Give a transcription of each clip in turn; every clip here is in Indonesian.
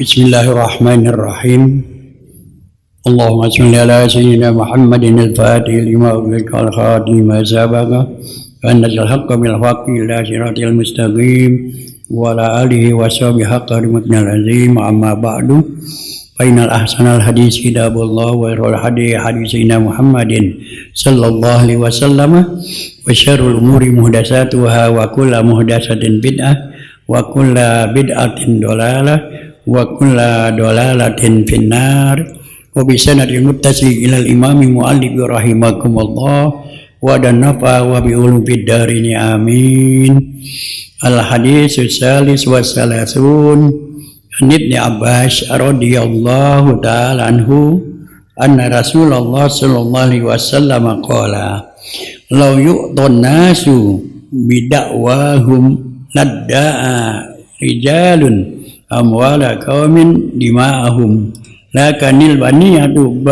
Bismillahirrahmanirrahim. Allahumma shalli ala sayyidina Muhammadin al-Fatih lima ughliqa al-khatim ma sabaqa wa anzal haqqa bil haqqi ila siratil mustaqim wa ala alihi wa sahbihi haqqa rimutnal azim amma ba'du. Fainal ahsanal hadis kitabullah wa khairul hadi hadisina Muhammadin sallallahu alaihi wasallam wa syarrul umuri muhdatsatuha wa kullu muhdatsatin bid'ah wa kullu bid'atin dhalalah wa kullu dhalalatin finnar wa bisanadil muttasi ilal imami muallif rahimakumullah wa dan nafa wa bi ulumid darini amin. Al hadis salis wa salasun an Ibnu Abbas radhiyallahu ta'ala anhu anna Rasulullah sallallahu alaihi wasallam qala law yu'tun nasu bidakwahum ladda'a rijalun amwala qaumin dima'ahum lakanil baniyatu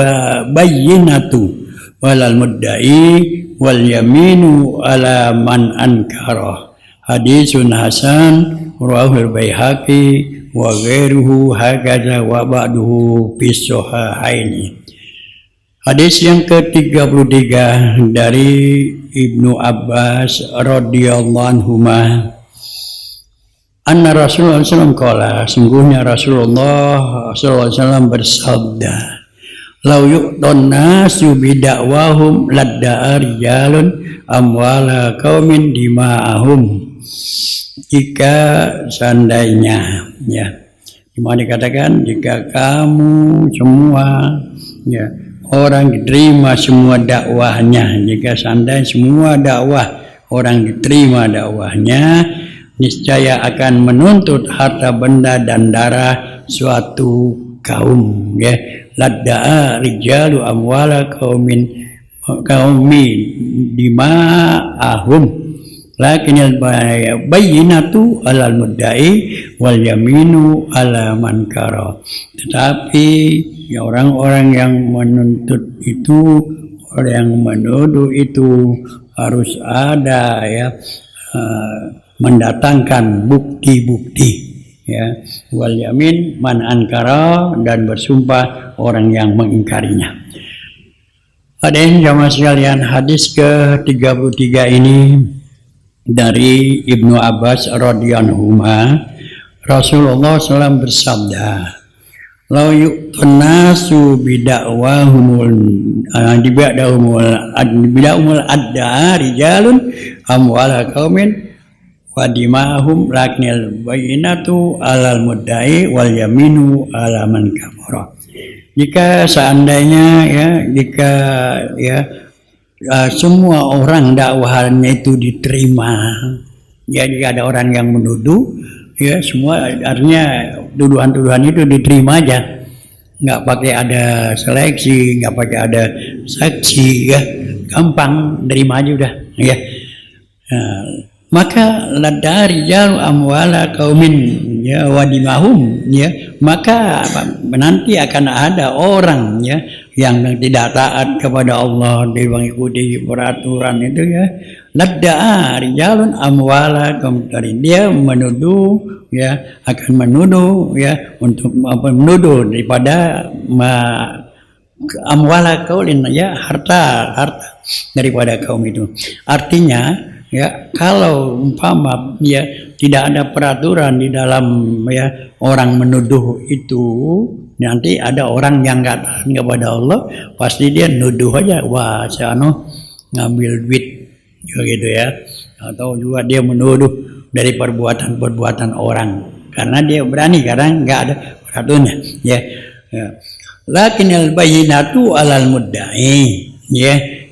bayyinatu walal mudda'i wal yaminu ala man ankara. Hadisun hasan rawahul Baihaqi wa ghairuhu hakaza wa ba'duhu bis sahihaini. Hadis yang ke-33 dari Ibnu Abbas radhiyallahu anhuma anna Rasulullah SAW qala, sungguhnya Rasulullah SAW bersabda, lau yu'tun nasu bidakwahum ladda'a rijalun amwala qaumin dima'ahum. Jika seandainya cuma dikatakan jika kamu semua orang diterima semua dakwahnya, jika seandainya semua dakwah orang diterima dakwahnya, niscaya akan menuntut harta benda dan darah suatu kaum. Ladda'a rijalu amwala qaumi dima'ahum lakinil bayyinatu alal mudda'i wal yaminu ala man kara. Tetapi orang-orang yang menuntut itu, orang yang menuduh itu harus ada mendatangkan bukti-bukti wal yamin man ankara, dan bersumpah orang yang mengingkarinya. Hadirin jamaah sekalian, hadis ke-33 ini dari Ibnu Abbas radhiyallahu anhu, Rasulullah SAW bersabda, lau yu'tun nasu bidakwahumul adda'a rijalun amwala qaumin wa dima'ahum lakinil bayyinatu alal mudda'i wal yaminu ala man kafara. Jika seandainya semua orang dakwahannya itu diterima, jika ada orang yang menuduh, semua artinya tuduhan-tuduhan itu diterima aja, nggak pakai ada seleksi, nggak pakai ada saksi, gampang terima aja udah, maka ladari rijal amwala qaumin wadimahum, maka nanti akan ada orang yang tidak taat kepada Allah, dia mengikuti peraturan itu ladda'a rijalun amwala qaum, dia menuduh akan menuduh untuk menuduh daripada amwala qaulin harta daripada kaum itu. Artinya kalau umpama tidak ada peraturan di dalam orang menuduh itu, nanti ada orang yang nggak taat kepada Allah, pasti dia nuduh aja, wah si ngambil duit atau juga dia menuduh dari perbuatan orang karena dia berani, karena nggak ada peraturannya. Lakinil bayyinatu alal mudda'i,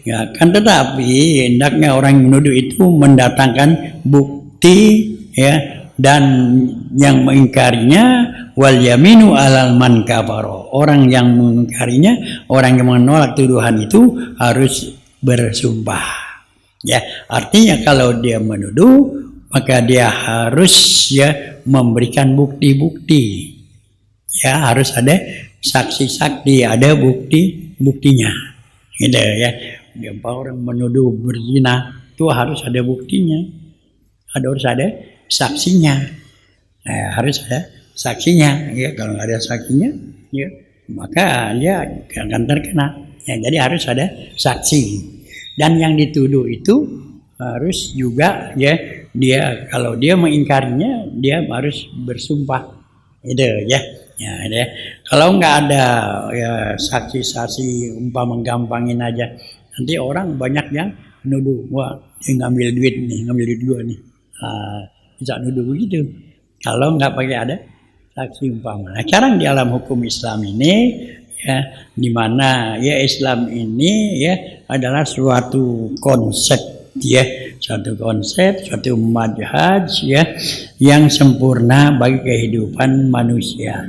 kan tetapi hendaknya orang yang menuduh itu mendatangkan bukti dan yang mengingkarinya wal yaminu alal man kafaro, orang yang mengingkarinya, orang yang menolak tuduhan itu harus bersumpah. Artinya kalau dia menuduh, maka dia harus memberikan bukti-bukti, harus ada saksi-saksi, ada buktinya, Dia orang menuduh berzina itu harus ada buktinya, harus ada saksinya, harus ada saksinya. Ya, kalau nggak ada saksinya, ya maka dia akan terkena. Ya, jadi harus ada saksi. Dan yang dituduh itu harus juga ya dia kalau dia mengingkarinya dia harus bersumpah. Itu ya. Ya, ya. Kalau nggak ada ya saksi-saksi umpama gampangin aja, nanti orang banyak yang nuduh, wah dia ngambil duit gua nih, bisa nuduh begitu. Kalau nggak pakai ada saksi umpama. Nah, sekarang di alam hukum Islam ini, ya, di mana ya Islam ini ya adalah suatu konsep, ya, suatu konsep, suatu manhaj ya yang sempurna bagi kehidupan manusia.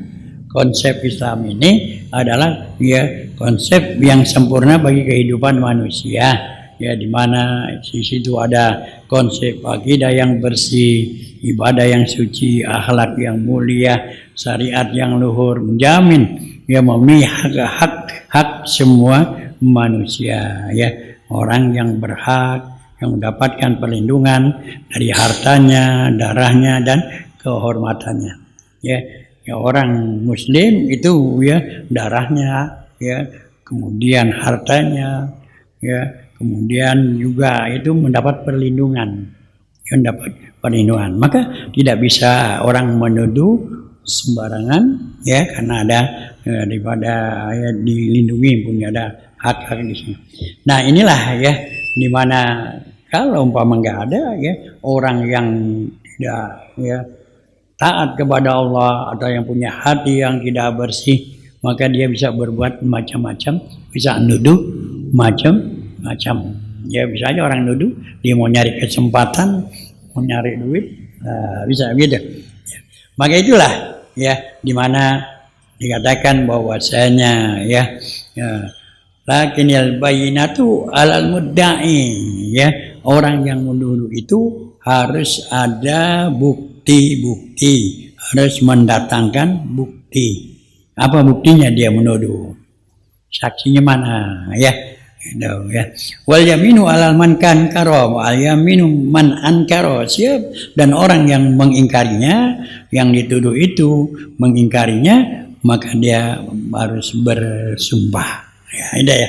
Konsep Islam ini adalah ya konsep yang sempurna bagi kehidupan manusia. Ya, di mana di situ ada konsep akidah yang bersih, ibadah yang suci, akhlak yang mulia, syariat yang luhur, menjamin ya memenuhi hak semua manusia. Ya, orang yang berhak yang mendapatkan perlindungan dari hartanya, darahnya dan kehormatannya. Ya. Ya, orang Muslim itu ya darahnya, ya kemudian hartanya, ya kemudian juga itu mendapat perlindungan, mendapat perlindungan. Maka tidak bisa orang menuduh sembarangan, ya karena ada daripada ya, dilindungi punya ada hak-hak di sini. Nah inilah ya dimana kalau umpama nggak ada ya orang yang tidak ya taat kepada Allah atau yang punya hati yang tidak bersih, maka dia bisa berbuat macam-macam, bisa nuduh macam-macam. Ya bisa aja orang nuduh dia mau nyari kesempatan, mau nyari duit, bisa gitu. Ya. Maka itulah ya dimana dikatakan bahwasanya ya lakinil bayyinatu alal mudda'i, ya orang yang menuduh itu harus ada bukti, harus mendatangkan bukti. Apa buktinya dia menuduh? Saksinya mana? Ya, ya. Wal yaminu alal man kankara, wal yaminu man ankara. Siap. Dan orang yang mengingkarinya, yang dituduh itu mengingkarinya, maka dia harus bersumpah. Ya, itu ya.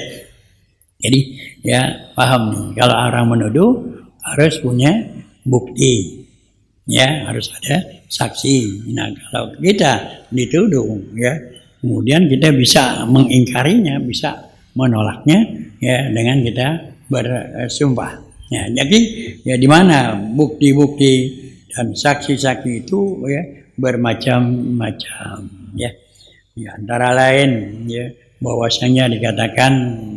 Jadi ya paham nih. Kalau orang menuduh harus punya bukti. Ya harus ada saksi. Nah kalau kita dituduh ya kemudian kita bisa mengingkarinya, bisa menolaknya ya dengan kita bersumpah. Ya, jadi ya di mana bukti-bukti dan saksi-saksi itu ya bermacam-macam ya. Ya antara lain ya bahwasanya dikatakan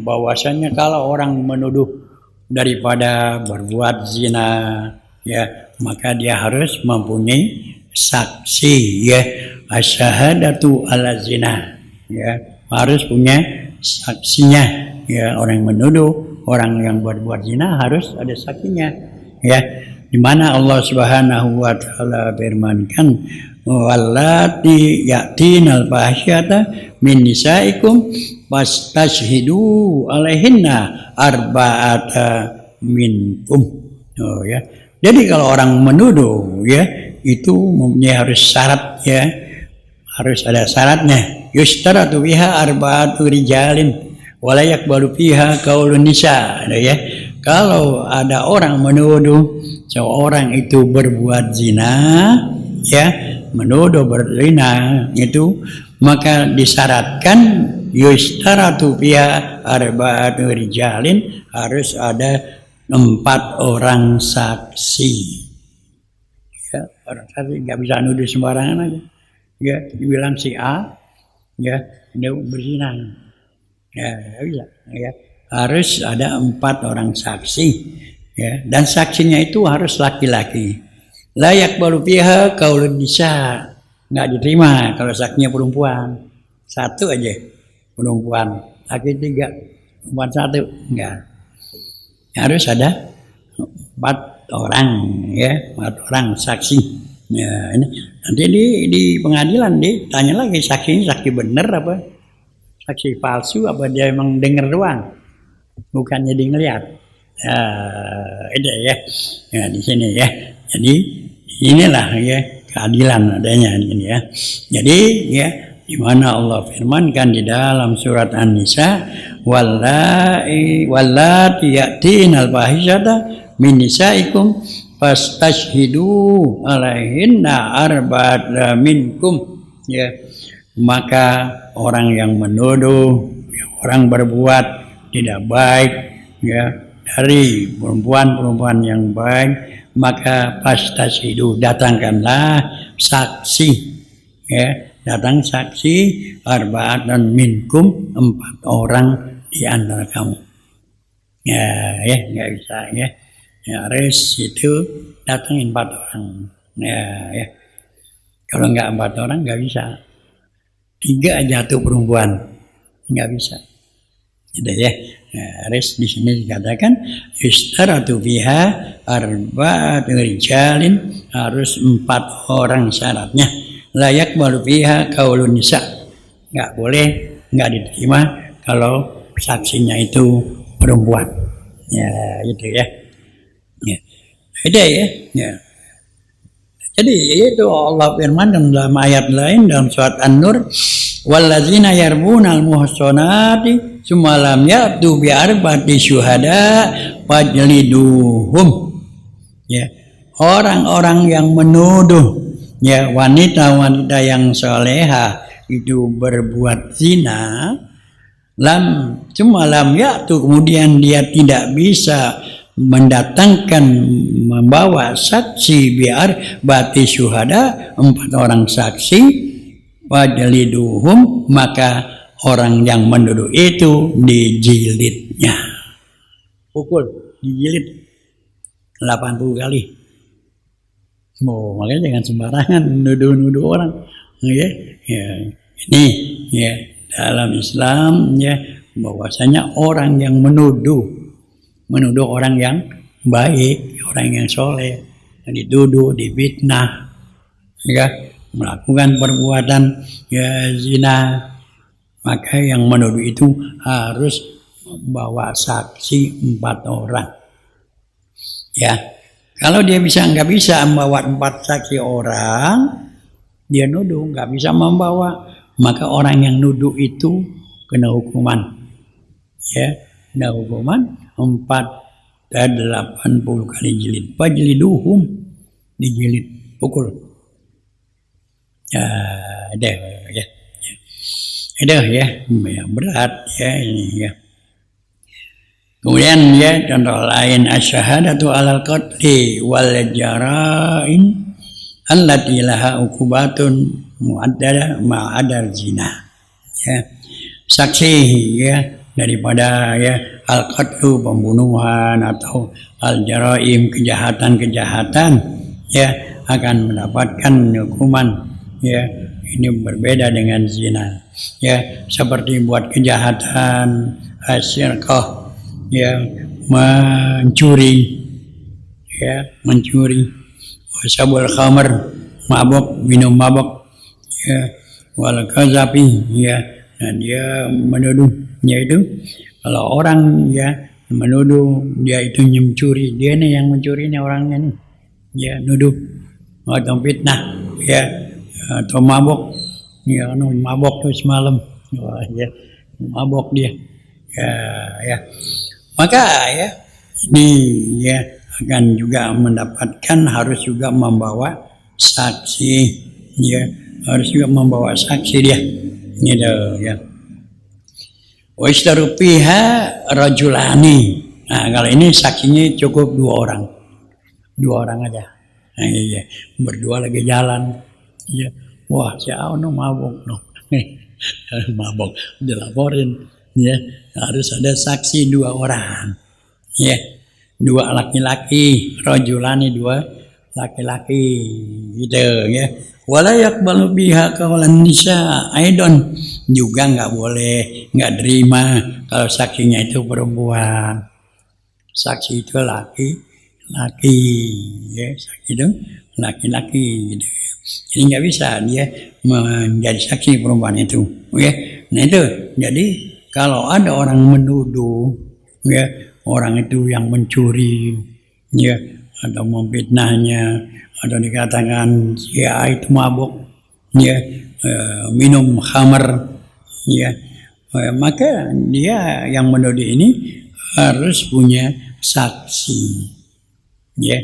bahwasanya kalau orang menuduh daripada berbuat zina ya maka dia harus mempunyai saksi ya asyhadatu ala zina ya harus punya saksinya ya orang yang menuduh orang yang berbuat zina harus ada saksinya ya di mana Allah Subhanahu wa taala firmankan wallati yatinal fahisyata min nisaikum fastashhidu alaihinna arba'ata minkum. Oh ya. Jadi kalau orang menuduh ya itu mempunyai harus syarat ya harus ada syaratnya yustaratu biha arba'atu rijalin wala yaqbalu fiha qaulun nisa ya kalau ada orang menuduh seorang itu berbuat zina ya menuduh berzina itu maka disyaratkan yustaratu biha arba'atu rijalin harus ada 4 orang saksi. Ya, orang saksi nggak bisa nuduh sembarangan aja. Ya, dibilang si A, ya dia berzina. Ya, nggak bisa. Ya, harus ada 4 orang saksi. Ya, dan saksinya itu harus laki-laki. Layak balu fiha qaulun nisa. Nggak diterima kalau saksinya perempuan. 1 aja perempuan, laki 3, perempuan 1 enggak. Harus ada 4 orang ya 4 orang saksi ya ini nanti di pengadilan ditanya lagi saksinya saksi bener apa saksi palsu apa dia emang denger doang bukannya dia ngeliat itu ya di sini ya jadi inilah ya keadilan adanya ini ya. Jadi ya, di mana Allah firmankan di dalam surat An-Nisa, wallati ya'tinal fahisyata min nisaikum fastashhidu alaihinna arba'atan minkum, ya. Maka orang yang menuduh, orang berbuat tidak baik ya dari perempuan-perempuan yang baik, maka fastashhidu, datangkanlah saksi ya, datang saksi arba'atan minkum, 4 orang di antara kamu. Ya, nggak bisa ya. Harus itu datangin 4 orang. Ya. Kalau nggak 4 orang nggak bisa. 3 aja tuh perempuan nggak bisa. Gitu ya. Harus di sini dikatakan yustaratu fiha arba'atu rijalin, harus 4 orang syaratnya. Layak baru fiha qaulun nisa, nggak boleh, nggak diterima kalau saksinya itu perempuan. Ya itu ya. Ya. Ada ya. Jadi itu Allah firman dalam ayat lain dalam surat An-Nur, wallazina yarbunal muhsanati tsumma lam ya'tu bi arba'ati syuhada fajliduhum. Ya. Orang-orang yang menuduh ya wanita-wanita yang soleha itu berbuat zina, cuma lam ya'tu, kemudian dia tidak bisa mendatangkan, membawa saksi, biar bati syuhada, 4 orang saksi, wajliduhum, maka orang yang menuduh itu dijilidnya, pukul, dijilid 80 kali. Makanya jangan sembarangan nuduh-nuduh orang ya. Ini ya dalam Islam ya, bahwasanya orang yang menuduh orang yang baik, orang yang soleh, dituduh, difitnah, ya, melakukan perbuatan ya zina, maka yang menuduh itu harus membawa saksi 4 orang. Ya, kalau dia nggak bisa membawa 4 saksi orang, dia nuduh nggak bisa membawa, maka orang yang nuduh itu kena hukuman. Ya, kena hukuman 4 dan 80 kali jilid. Fajliduhum, dijilid, pukul. Ya, berat ya ini ya. Kemudian ya contoh lain, asyhadatu alal qatli wal jara'in allati laha uqubatun mu'addada ma'adar zina. Ya. Saksi ya daripada ya al-qatlu, pembunuhan, atau al-jaraim, kejahatan-kejahatan ya akan mendapatkan hukuman ya. Ini berbeda dengan zina ya, seperti buat kejahatan asyirkah ya, mencuri ya, wasabul khamr, mabok, minum mabok ya, wal kazafi ya, dan dia menuduh, yaitu kalau orang ya menuduh dia itu mencuri, dia nih yang mencuri nih orangnya nih, ya nuduh atau fitnah ya, atau mabok ya, mabok tuh semalam, ya mabok dia ya, maka ya ini ya akan juga mendapatkan, harus juga membawa saksi ya, harus juga membawa saksi dia gitu ya. Wa istaru fiha rajulani. Nah, kalau ini saksinya cukup 2 orang aja. Nah, iya, berdua lagi jalan. Ya. Wah, siapa mabok mabok, dilaporin ya, harus ada saksi 2 orang. Ya. 2 laki-laki, rajulani, 2 laki-laki gitu ya. Wala yaqbalu biha qawlan nisa aidon, juga nggak boleh, nggak terima kalau saksinya itu perempuan. Saksi itu laki ya, saksi itu laki-laki gitu. Jadi nggak bisa dia menjadi saksi perempuan itu ya. Nah itu, jadi kalau ada orang menuduh ya orang itu yang mencuri ya, atau memfitnahnya, atau dikatakan si A itu mabuk, ya, minum khamar, ya, maka dia yang menuduh ini harus punya saksi, ya.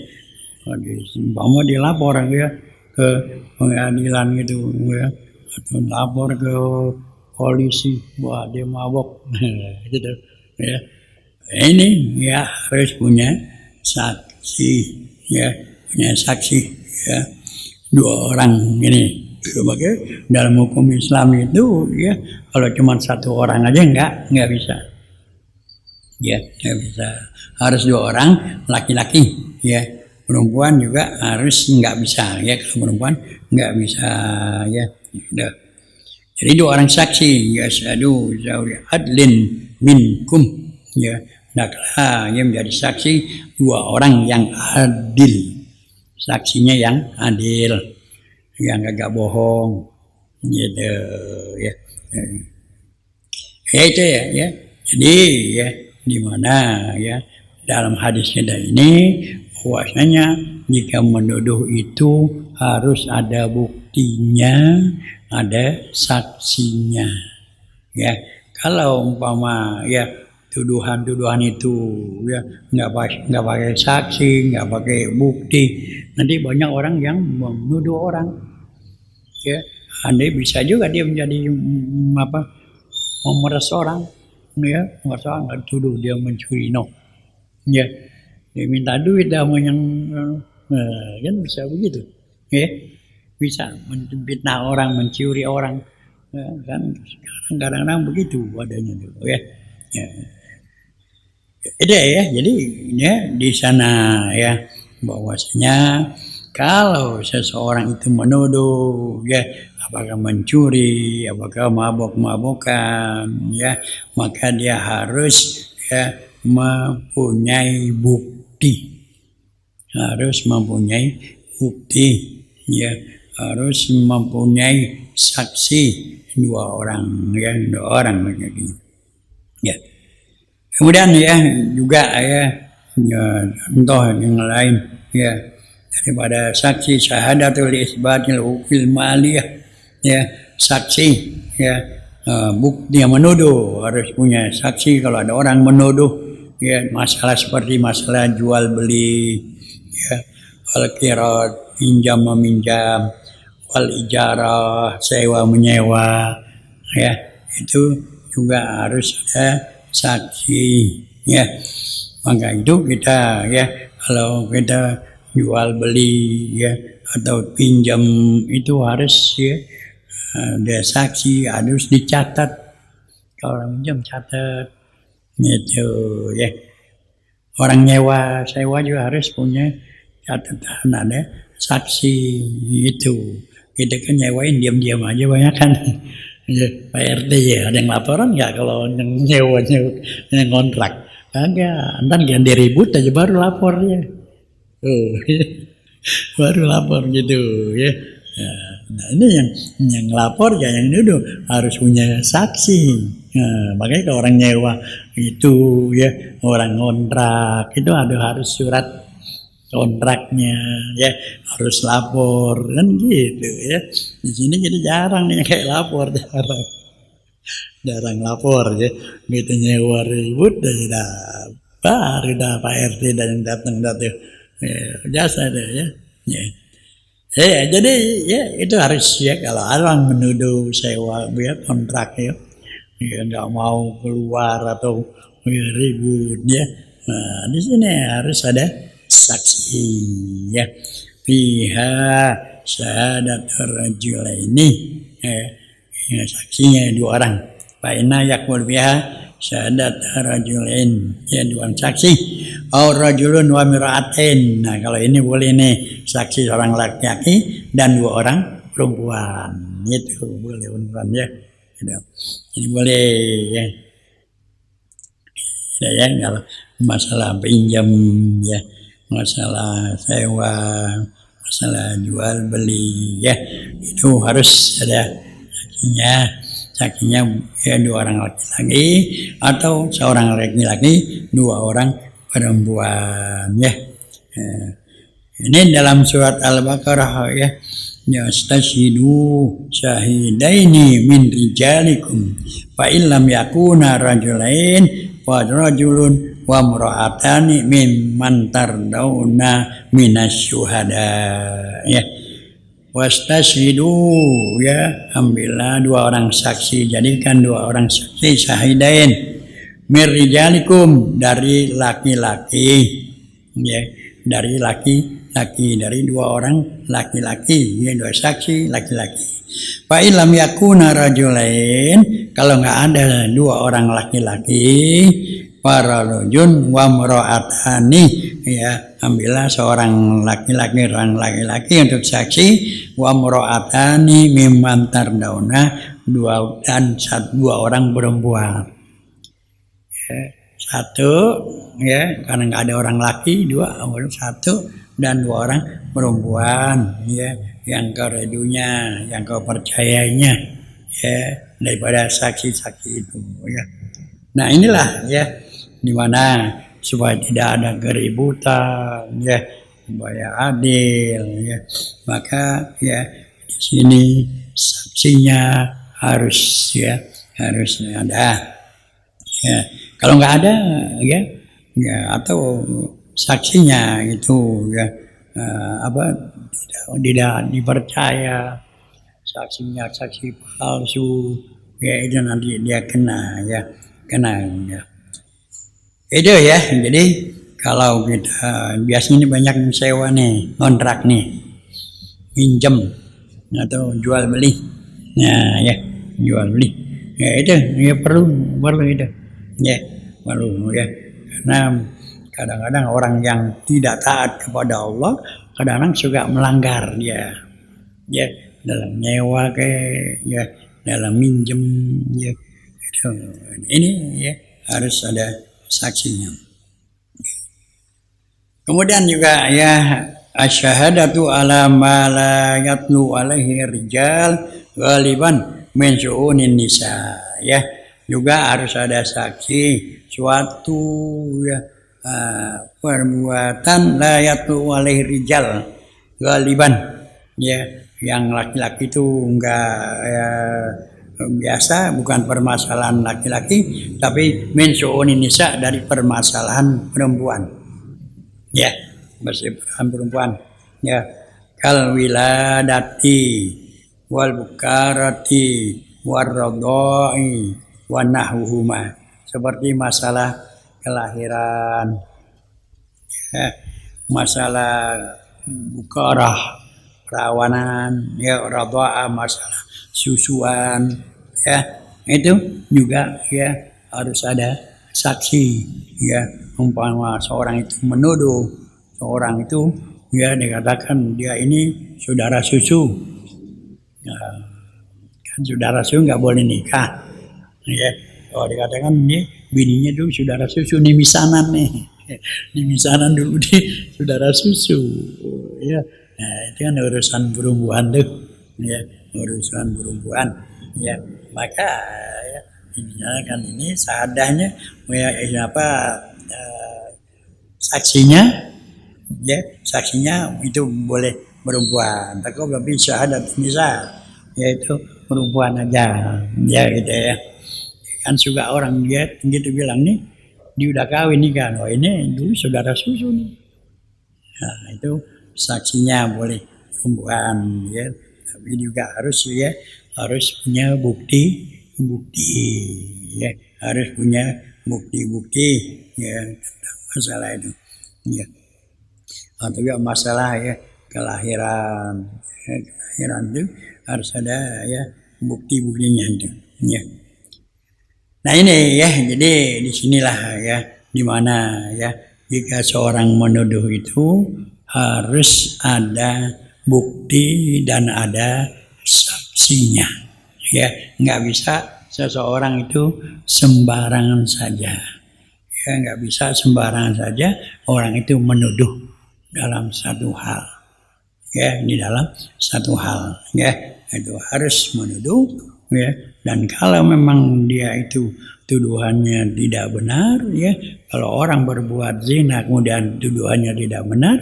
Umpama dilapor ya ke pengadilan gitu, ya, atau lapor ke polisi, wah dia mabok, gitu, ya. Ini ya harus punya saksi, ya, punya saksi, ya, 2 orang ini. Sebagai dalam hukum Islam itu, ya, kalau cuma 1 orang aja nggak bisa, ya, nggak bisa. Harus 2 orang laki-laki, ya. Perempuan juga harus nggak bisa, ya. Kalau perempuan nggak bisa, ya. Udah. Jadi 2 orang saksi, ya, syahadu zawi adlin minkum, ya. Nah, yang menjadi saksi 2 orang yang adil, saksinya yang adil, yang agak bohong, gitu, ya. Ya itu ya. Jadi ya di mana ya dalam hadis kita ini bahwasanya jika menuduh itu harus ada buktinya, ada saksinya, ya. Kalau umpama ya tuduhan-tuduhan itu ya nggak pakai saksi, nggak pakai bukti, nanti banyak orang yang menuduh orang, ya. Andai bisa juga dia menjadi memeras orang, ya, memeras orang, tuduh dia mencuri, no, ya, dia minta duit sama yang kan bisa begitu, ya, bisa menfitnah orang, mencuri orang, ya, kan sekarang kadang-kadang begitu adanya tuh, ya. Itu ya, jadi ya di sana ya bahwasanya kalau seseorang itu menuduh, ya, apakah mencuri, apakah mabok-mabokan, ya, maka dia harus ya mempunyai bukti, ya, harus mempunyai saksi 2 orang, ya, 2 orang begini, ya. Kemudian ya juga ya contoh yang lain, ya, daripada saksi syahadatul isbatil hukil maliyah, ya, saksi, ya, bukti yang menuduh harus punya saksi. Kalau ada orang menuduh, ya, masalah seperti masalah jual beli, ya, wal qirat, pinjam meminjam, wal ijarah, sewa menyewa, ya, itu juga harus ada saksi, ya. Maka itu kita ya kalau kita jual beli, ya, atau pinjam itu harus ya ada saksi, harus dicatat. Kalau orang pinjam catat, gitu, ya. Orang nyewa, sewa juga harus punya catatan, ada saksi, gitu. Kita kan nyewain diam-diam aja banyak kan. Pak RT ya, ada yang laporan nggak kalau yang nyewa yang kontrak? Kagak, ntar ganti ribut aja baru lapor ya. Baru lapor gitu, ya. Nah ini yang lapor ya, yang nuduh harus punya saksi. Nah, makanya kalau orang nyewa itu ya, orang kontrak itu harus surat kontraknya, ya, harus lapor kan gitu, ya. Di sini jadi jarang nih kayak lapor, jarang lapor, ya. Gitu nyewa ribut dah baru dah Pak RT dan datang ya, jasa deh, ya. Ya, jadi ya itu harus, ya, kalau orang menuduh sewa ya kontrak, ya nggak mau keluar atau ya, ribut, ya. Nah, di sini harus ada saksi, ya. Fiha syahadat rajulaini, ya, saksinya 2 orang. Fa inna yakmul fiha syahadat rajulain, ya, 2 orang saksi. Au rajulun wa mir'atin. Nah, kalau ini boleh nih saksi seorang laki-laki dan 2 orang perempuan. Itu boleh perempuan, ya. Ini boleh, ya. Ya, kalau masalah pinjam, ya, masalah sewa, masalah jual beli, ya, itu harus ada saksinya ya 2 orang laki-laki atau seorang laki-laki 2 orang perempuan, ya. Ini dalam surat Al-Baqarah ya. Yastashidu syahidaini min rijalikum fa illam yakuna rajulain fa rajulun wa imra'atani mimman tardawna minasyuhada ya. Wastashidu ya, ambillah 2 orang saksi, jadikan 2 orang saksi syahidain min rijalikum, dari laki-laki ya, dari laki-laki, dari 2 orang laki-laki ya, 2 saksi laki-laki. Fa illam yakuna rajulain, kalau enggak ada 2 orang laki-laki, farajun wa imra'atani ya, ambillah seorang laki-laki, orang laki-laki untuk saksi, wa imra'atani mimman tardawna, 2 orang perempuan. Ya, 1 ya, karena nggak ada orang laki, 2 orang 1 dan 2 orang perempuan ya, yang kau redunya, yang kau percayainya ya, daripada saksi-saksi itu ya. Nah inilah ya, dimana supaya tidak ada keributan ya, supaya adil ya, maka ya di sini saksinya harus ada ya. Kalau nggak ada ya, atau saksinya itu ya tidak dipercaya, saksinya saksi palsu ya, itu nanti dia kena ya. Itu ya. Jadi kalau kita biasanya ini banyak yang sewa nih, kontrak nih, pinjam atau jual beli, nah ya, jual beli ya, itu ya perlu itu ya, perlu ya, karena kadang-kadang orang yang tidak taat kepada Allah kadang-kadang suka melanggar ya dalam nyewa ya, dalam minjem ya. Ini ya harus ada saksinya. Kemudian juga ya, asyhadatu ala ma la yatlu alaihi rijal ghaliban min syu'unin nisa ya. Juga harus ada saksi suatu ya, perbuatan la yatlu alaihi rijal ghaliban ya, yang laki-laki itu enggak ya, biasa, bukan permasalahan laki-laki, tapi min syu'unin nisa, dari permasalahan perempuan ya, permasalahan perempuan ya, kal wiladati wal bukarati war radai wa nahwuhuma, seperti masalah kelahiran ya, masalah bukarah perawanan ya, radha'a masalah susuan ya, itu juga ya harus ada saksi ya. Umpama seorang itu menuduh seorang itu ya, dikatakan dia ini saudara susu ya, kan saudara susu nggak boleh nikah ya. Kalau dikatakan ini bininya dulu saudara susu, nih misanan dulu di saudara susu ya. Nah itu kan urusan perempuan tuh ya, urusan perempuan ya, maka ya, kan ini seadanya ya, saksinya ya, saksinya itu boleh perempuan, tapi lebih syahadat nisa yaitu perempuan aja ya, gitu ya. Kan juga orang dia gitu bilang nih, dia udah kawin nih kan, oh ini dulu saudara susu nih, nah itu saksinya boleh perempuan ya. Tapi juga harus punya bukti ya, harus punya bukti ya tentang masalah itu ya. Atau juga masalah ya kelahiran itu harus ada ya bukti-buktinya itu ya. Nah ini ya, jadi disinilah ya, dimana ya jika seorang menuduh itu harus ada bukti dan ada saksinya ya, nggak bisa seseorang itu sembarangan saja ya, nggak bisa sembarangan saja orang itu menuduh dalam satu hal ya, di dalam satu hal ya, itu harus menuduh ya. Dan kalau memang dia itu tuduhannya tidak benar, ya, kalau orang berbuat zina kemudian tuduhannya tidak benar,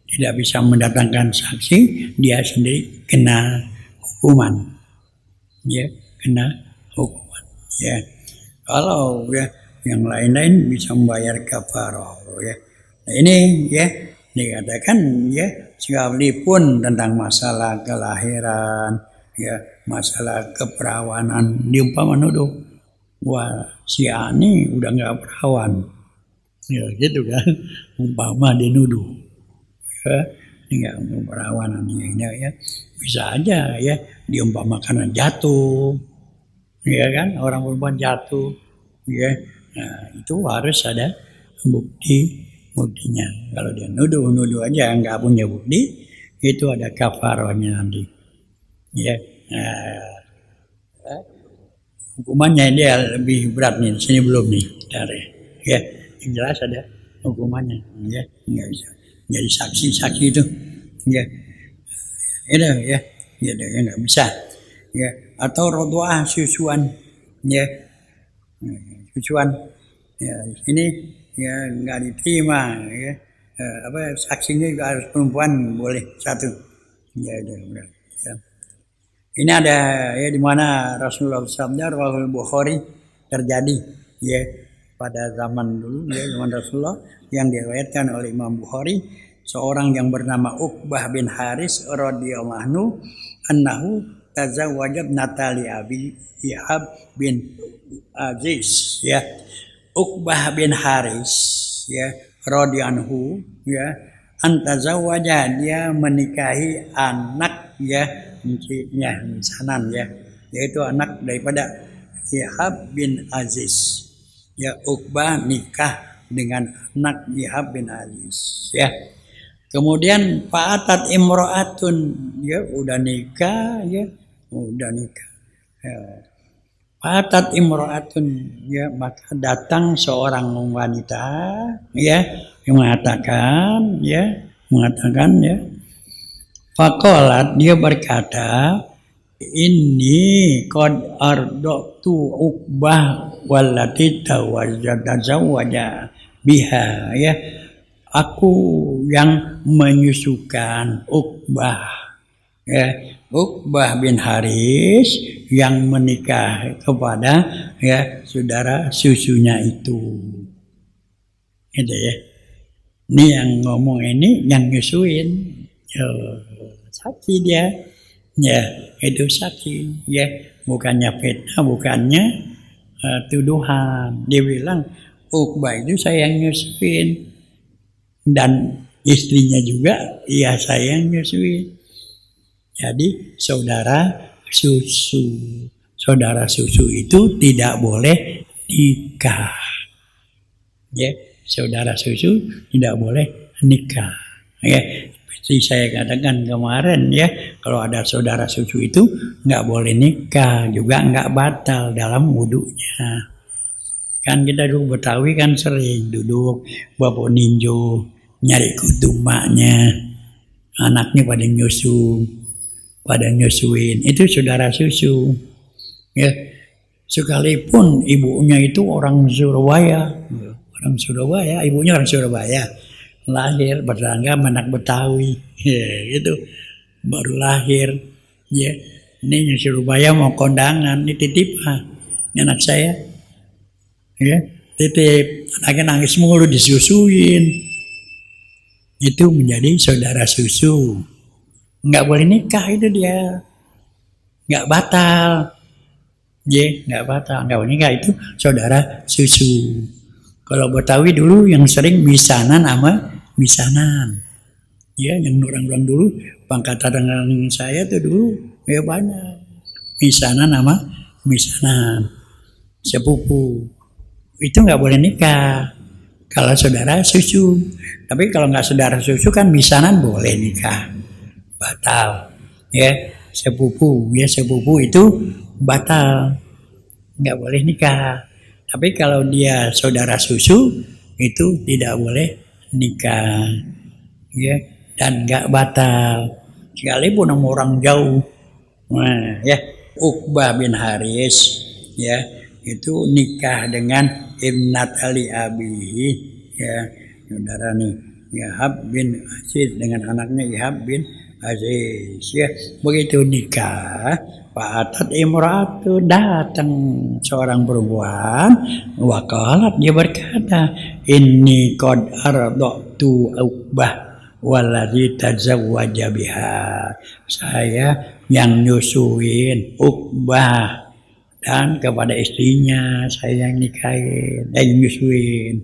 tidak bisa mendatangkan saksi, dia sendiri kena hukuman, ya, kena hukuman, ya. Kalau ya yang lain-lain bisa membayar kafarah, ya. Nah, ini ya dikatakan ya sekalipun tentang masalah kelahiran, ya, masalah keperawanan, diumpama nuduh, wah si ani udah nggak perawan, ya gitu kan, umpama dia nuduh, ya, nggak keperawanan, ya, bisa aja ya diumpamakan jatuh, ya kan, orang perempuan jatuh, ya, nah itu harus ada buktinya. Kalau dia nuduh aja nggak punya bukti, itu ada kafarahnya nanti, ya. Nah, hukumannya dia lebih berat nih, sini belum nih, dari ya, yang jelas ada hukumannya, ya, nggak bisa jadi saksi itu, ya, itu ya, ya nggak bisa, ya, atau rodoah susuan, ya, susuan, ya, ini ya nggak diterima, ya, saksinya juga harus perempuan, boleh satu, ya udah, ya. Ini ada ya di mana Rasulullah SAW, Rasul Bukhari, terjadi ya pada zaman dulu, ya zaman Rasulullah, yang diriwayatkan oleh Imam Bukhari, seorang yang bernama Uqbah bin Haris radhiyallahu anhu, annahu tazawwaja Natali Abi Ihab bin Aziz, ya. Uqbah bin Haris, ya, radhiyallahu anhu, ya, antazawwaja, dia menikahi anak, ya, misanan, ya, yaitu anak daripada Ihab bin Aziz, ya. Uqbah nikah dengan anak Ihab bin Aziz, ya. Kemudian fa'atat imra'atun, ya, udah nikah, ya, ya. Fa'atat imra'atun, ya, maka datang seorang wanita, ya, yang mengatakan, ya, faqalat, dia berkata, ini qad ardatu Uqbah wallati tazawwaja biha, ya, aku yang menyusukan Uqbah, ya, Uqbah bin Haris yang menikah kepada, ya, saudara susunya itu, gitu ya. Ini yang ngomong ini yang nyusuin, saksi dia, ya, itu saksi, ya, bukannya fitnah, bukannya tuduhan. Dia bilang Uqbah itu saya yang nyusuin, dan istrinya juga, iya saya yang nyusuin. Jadi saudara susu itu tidak boleh nikah, ya, saudara susu tidak boleh nikah, ya. Seperti saya katakan kemarin, ya, kalau ada saudara susu itu nggak boleh nikah, juga nggak batal dalam wudunya. Kan kita dulu Betawi kan sering duduk bawa ninjo nyari kutu maknya, anaknya pada nyusuin, itu saudara susu, ya. Sekalipun ibunya itu orang Surabaya, ibunya orang Surabaya, lahir bertangga anak Betawi, ya, gitu, baru lahir, ya. Ini Surabaya mau kondangan, ini titip anak saya, ya, titip, anaknya nangis mulu disusuin, itu menjadi saudara susu. Nggak boleh nikah itu dia, nggak batal, ya, nggak batal, nggak boleh nikah, itu saudara susu. Kalau Betawi dulu yang sering misanan sama misanan, ya, yang orang-orang dulu pangkatan dengan saya tuh dulu, ya, banyak misanan sama misanan, sepupu, itu nggak boleh nikah kalau saudara susu. Tapi kalau nggak saudara susu kan misanan boleh nikah, batal, ya, sepupu, ya, sepupu itu batal, nggak boleh nikah. Tapi kalau dia saudara susu itu tidak boleh nikah, ya, dan nggak batal sekalipun sama orang jauh, nah, ya, Uqbah bin Haris, ya, itu nikah dengan Ibnat Ali Abihi, ya, saudara nih, Ihab bin Aziz dengan anaknya Ihab bin Aziz, ya, begitu nikah. Fa'atat imra'atu, datang seorang perempuan, waqalat, dia berkata, inni qad ardatu Uqbah waladzi tazawwaja biha, saya yang nyusuin Uqbah dan kepada istrinya saya yang nikahin, nyusuin.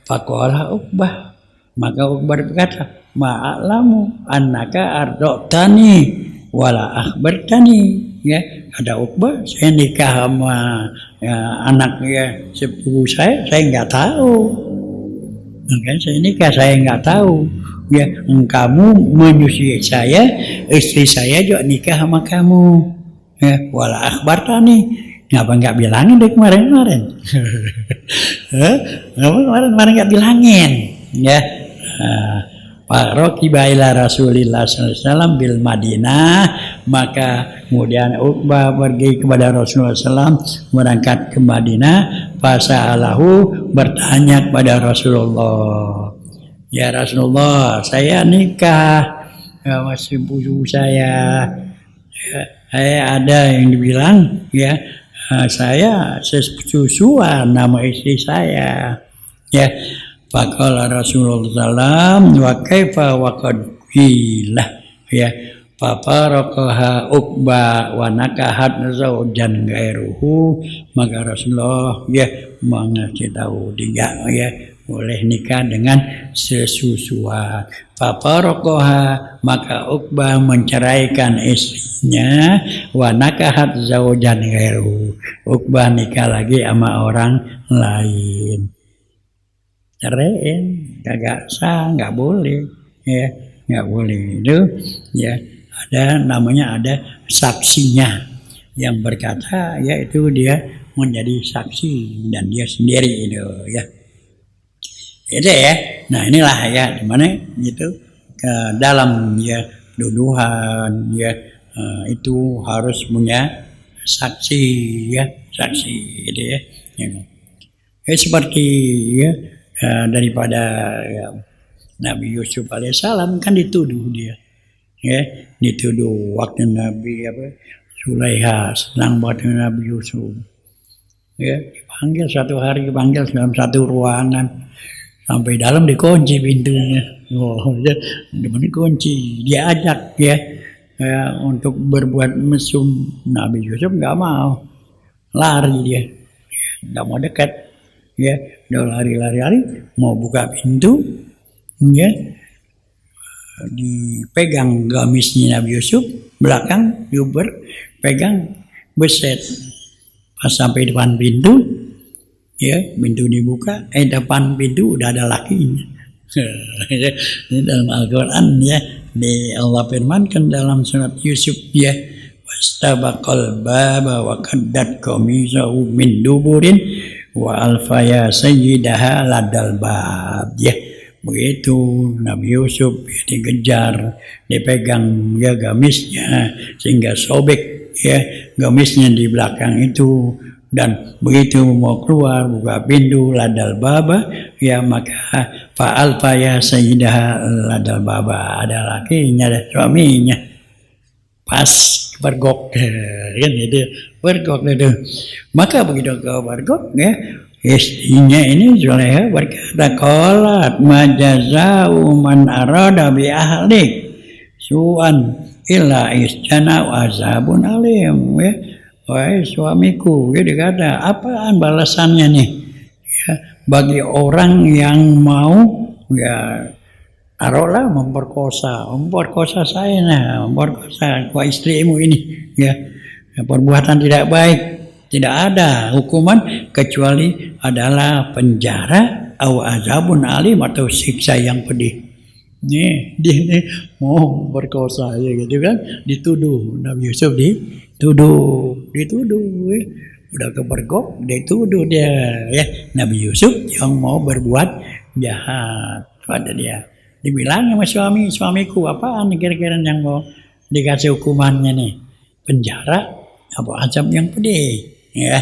Faqala Uqbah, maka Uqbah berkata, ma'alamu annaka ardotani wala akhbartani, ya, ada Uqbah, saya nikah sama anaknya sepupu saya nggak tahu, kan saya nikah, saya nggak tahu, ya, kamu menyusui saya, istri saya juga nikah sama kamu, ya, wala akhbartani, ngapa nggak bilangin deh kemarin kemarin nggak bilangin, ya. Pak Rokiba ila Rasulillah SAW bil Madinah, maka kemudian Uqbah pergi kepada Rasulullah SAW, berangkat ke Madinah. Fasa'alahu, bertanya kepada Rasulullah, ya Rasulullah, saya nikah sama ibu saya, ada yang dibilang, ya, saya sesusuan nama istri saya, ya. Faqala Rasulullah sallallahu wa kaifa wa qad qila, ya, fafaraqaha Uqbah wa nakahat zawjan ghairuhu, maka Rasulullah, ya, mengasih tahu dia, ya, boleh nikah dengan sesusuan. Fafaraqaha, maka Uqbah menceraikan istrinya, wa nakahat zawjan ghairuhu, Uqbah nikah lagi sama orang lain. Ceraiin, kagak sah, nggak boleh, ya, nggak boleh itu, ya, ada namanya, ada saksinya yang berkata, ya, itu dia menjadi saksi dan dia sendiri itu, ya, itu, ya. Nah inilah, ya, dimana itu ke dalam, ya, tuduhan, ya, itu harus punya saksi, ya, saksi, itu, ya, seperti, ya, daripada, ya, Nabi Yusuf alaihissalam kan dituduh dia, ya, dituduh waktu Nabi Sulaiha senang banget Nabi Yusuf, ya, dipanggil satu hari, dipanggil dalam satu ruangan sampai dalam dikunci pintunya, dikunci, diajak, ya, untuk berbuat mesum. Nabi Yusuf nggak mau, lari dia, nggak mau dekat, ya, udah lari mau buka pintu, ya, dipegang gamisnya Nabi Yusuf belakang, diuber, pegang, beset, pas sampai depan pintu, ya, pintu dibuka, depan pintu udah ada lakinya. Ini dalam Al-Quran, ya, di Allah firmankan dalam surat Yusuf, ya, wastabaqal baba wa qaddat qamisahu min duburin wa alfaya sayyidaha ladal bab, ya, begitu Nabi Yusuf, ya, dikejar, dipegang, ya, gamisnya sehingga sobek, ya, gamisnya di belakang itu, dan begitu mau keluar buka pintu ladal baba, ya, maka fa alfaya sayyidaha ladal baba, ada lakinya, ada suaminya, pas bergok, kan itu bergok itu. Maka begitu ke bergok, ya, istrinya ini Zulaiha berkata, qalat majazau man arada bi ahlik su'an illa isjana wa azabun alim, ya, wahai suamiku, dia dikata, apaan balasannya nih, ya, bagi orang yang mau, ya, taruhlah memperkosa saya, memperkosa istrimu ini, ya, perbuatan tidak baik, tidak ada hukuman kecuali adalah penjara atau azabun alim, atau siksa yang pedih. Nih, dia ini mau berkosa, ya, gitu kan, dituduh Nabi Yusuf, dituduh, ya. Udah kepergok, dituduh dia, ya, Nabi Yusuf yang mau berbuat jahat pada dia. Dibilang sama suamiku, apaan kira-kira yang mau dikasih hukumannya nih, penjara apa azab yang pedih, ya.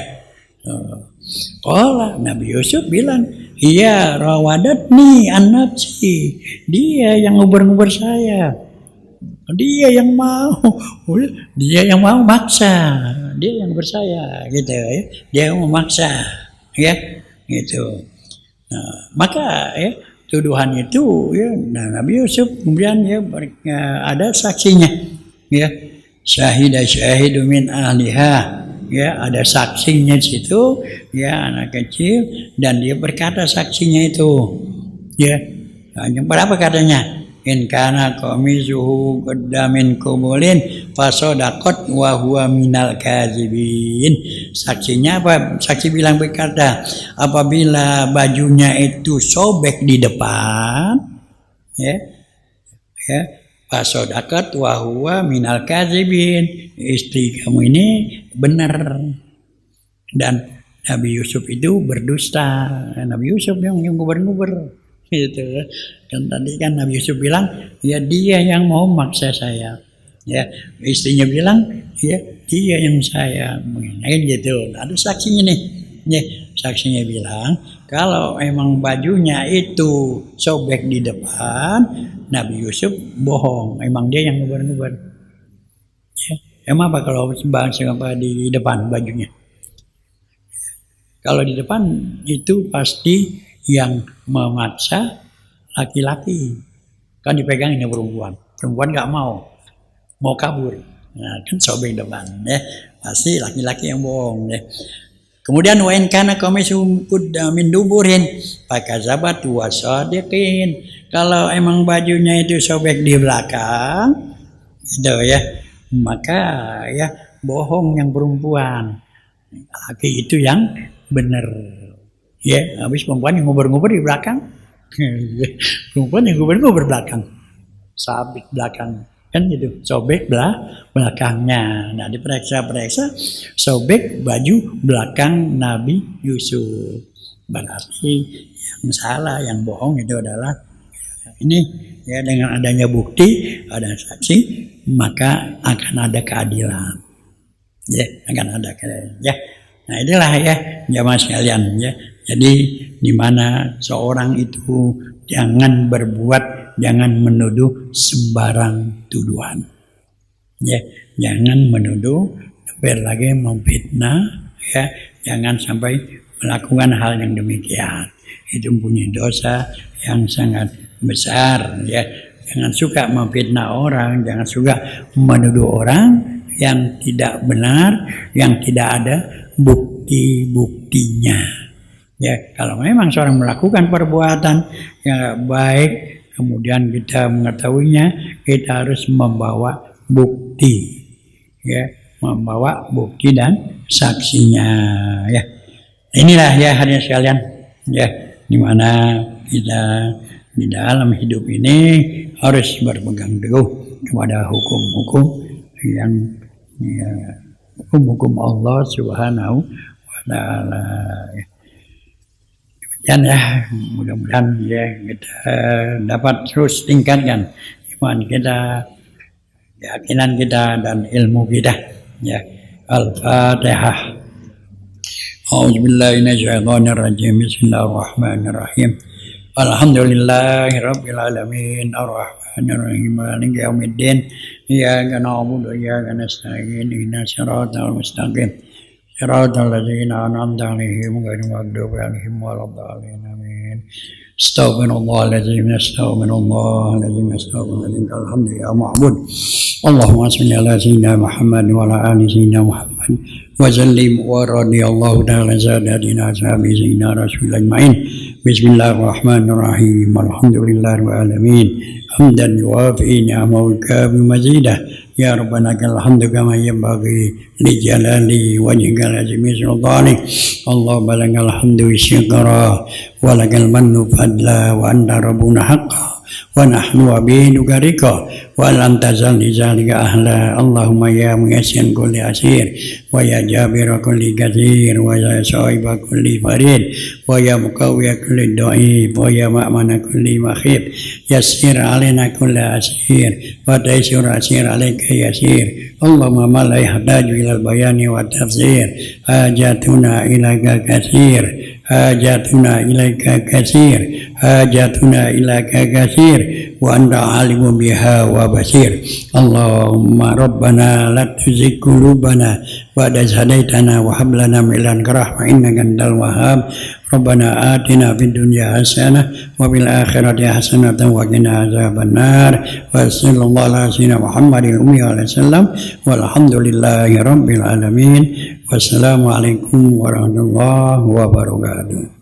Qala Nabi Yusuf bilang, iya rawadatni an-nafsi, dia yang nguber-nguber saya, dia yang mau maksa, dia yang bersaya gitu ya, dia yang memaksa ya gitu. Nah, maka ya tuduhan itu ya, nah, Nabi Yusuf kemudian ya ada saksinya ya, syahidu min ahliha ya, ada saksinya di situ ya, anak kecil, dan dia berkata saksinya itu ya, nah, yang berapa katanya, in kana qamizuhu qudda min qubulin fasodaqat wa huwa minal kadzibin. Saksinya apa? Saksi bilang berkata, apabila bajunya itu sobek di depan ya fasodaqat wa huwa minal kadzibin, istri kamu ini benar dan Nabi Yusuf itu berdusta. Nabi Yusuf yang nguber-nguber gitu kan, tadi kan Nabi Yusuf bilang ya dia yang mau maksa saya ya, istrinya bilang ya dia yang saya mengenai gitu. Ada saksinya nih ya, saksinya bilang kalau emang bajunya itu sobek di depan, Nabi Yusuf bohong, emang dia yang nguber-nguber ya. Emang apa kalau siapa di depan bajunya, kalau di depan itu pasti yang memaksa laki-laki, kan dipegangin perempuan nggak mau kabur, nah, kan sobek depan ya, pasti laki-laki yang bohong ya. Kemudian wa in kana qamisu qudda min duburin fakazabat wa sadiqin, kalau emang bajunya itu sobek di belakang gitu ya, maka ya bohong yang perempuan, laki itu yang benar. Ya, habis perempuan yang nguber-nguber di belakang, perempuan yang nguber-nguber belakang, sabit belakang, kan gitu, sobek belakangnya. Nah, diperiksa, sobek baju belakang Nabi Yusuf. Berarti yang salah, yang bohong itu adalah ini ya, dengan adanya bukti, ada saksi, maka akan ada keadilan. Ya, akan ada keadilan. Ya. Nah, inilah ya jamaah sekalian ya. Jadi di mana seorang itu jangan menuduh sembarang tuduhan. Ya, jangan menuduh, lagi memfitnah ya, jangan sampai melakukan hal yang demikian. Itu punya dosa yang sangat besar ya. Jangan suka memfitnah orang, jangan suka menuduh orang yang tidak benar, yang tidak ada bukti-buktinya. Ya, kalau memang seorang melakukan perbuatan yang baik, kemudian kita mengetahuinya, kita harus membawa bukti, ya, membawa bukti dan saksinya. Ya, inilah ya hadirin sekalian, ya, di mana kita di dalam hidup ini harus berpegang teguh kepada hukum-hukum yang ya, hukum-hukum Allah Subhanahu wa Ta'ala. Dan ya, mudah-mudahan ya kita dapat terus tingkatkan iman kita, keyakinan kita dan ilmu kita. Ya, Al-Fatihah. A'udzubillahi minasyaitonir rajim. Bismillahirrahmanirrahim. Alhamdulillahirabbil alamin. Arrahmanir rahim. Maliki yaumiddin. Iyyaka na'budu wa iyyaka nasta'in. Ihdinas siratal mustaqim. Siratal ladzina an'amta 'alaihim ghairil maghdubi 'alaihim waladdallin. Amin. Astaghfirullahaladzim. Alhamdulillah ma'bud. Allahumma salli ala sayyidina Muhammad wa ala ali sayyidina Muhammad wa sallim wa radiyallahu ta'ala sadadina ashabi sayyidina Rasulullah ajma'in. Bismillahirrahmanirrahim. Alhamdulillahirabbil alamin. Hamdan yuwafi ni'amahu kafi mazidah. Ya Rabbana lakal hamdu kama yanbaghi li jalali wajhikal azimi sultanik. Allah balagal hamdu syukra ولك المن فضلا وأنت ربنا حقا ونحن عبيدك رقا ولم تزل لذلك أهلا اللهم يا ميسر كل عسير ويا جابر كل كثير ويا صاحب كل فريد ويا مقوي كل ضعيف ويا مأمن كل مخيف يسير علينا كل عسير وتيسر عسير عليك يسير اللهم ما لا يحتاج إلى البيان والتفسير حاجاتنا إليك كثير حاجاتنا إليك كثير حاجاتنا إليك كثير وأنت عالم بها وبصير اللهم ربنا لا تزغ قلوبنا بعد إذ هديتنا وهب لنا من لدنك رحمة إنك أنت الوهاب ربنا آتنا في الدنيا حسنة وفي الآخرة حسنة وقنا عذاب النار وصلى الله على سيدنا محمد الأمي عليه وسلم والحمد لله رب العالمين والسلام عليكم ورحمة الله وبركاته.